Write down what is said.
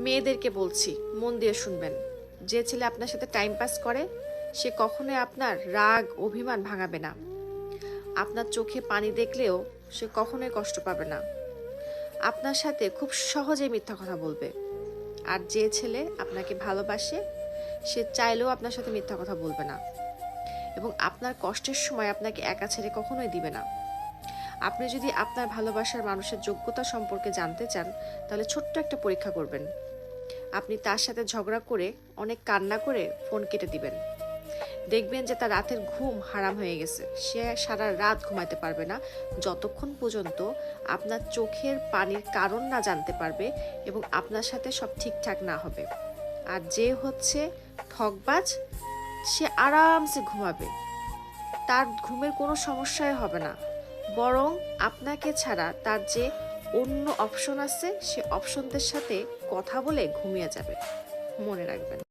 মেয়েদেরকে বলছি, মন দিয়ে শুনবেন। যে ছেলে আপনার সাথে টাইম পাস করে সে কখনোই আপনার রাগ অভিমান ভাঙাবে না। আপনার চোখে পানি দেখলেও সে কখনোই কষ্ট পাবে না। আপনার সাথে খুব সহজেই মিথ্যা কথা বলবে। আর যে ছেলে আপনাকে ভালোবাসে সে চাইলেও আপনার সাথে মিথ্যা কথা বলবে না এবং আপনার কষ্টের সময় আপনাকে একা ছেড়ে কখনোই দিবে না। আপনি যদি আপনার ভালোবাসার মানুষের যোগ্যতা সম্পর্কে জানতে চান তাহলে ছোট্ট একটা পরীক্ষা করবেন। আপনি তার সাথে ঝগড়া করে অনেক কান্না করে ফোন কেটে দিবেন। দেখবেন যে তার রাতের ঘুম হারাম হয়ে গেছে। সে সারা রাত ঘুমাতে পারবে না যতক্ষণ পর্যন্ত আপনার চোখের পানির কারণ না জানতে পারবে এবং আপনার সাথে সব ঠিকঠাক না হবে। আর যে হচ্ছে ঠকবাজ সে আরামসে ঘুমাবে, তার ঘুমের কোনো সমস্যাই হবে না, বরং আপনাকে ছাড়া তার যে অন্য অপশন আছে সে অপশনদের সাথে কথা বলে ঘুমিয়ে যাবে। মনে রাখবেন।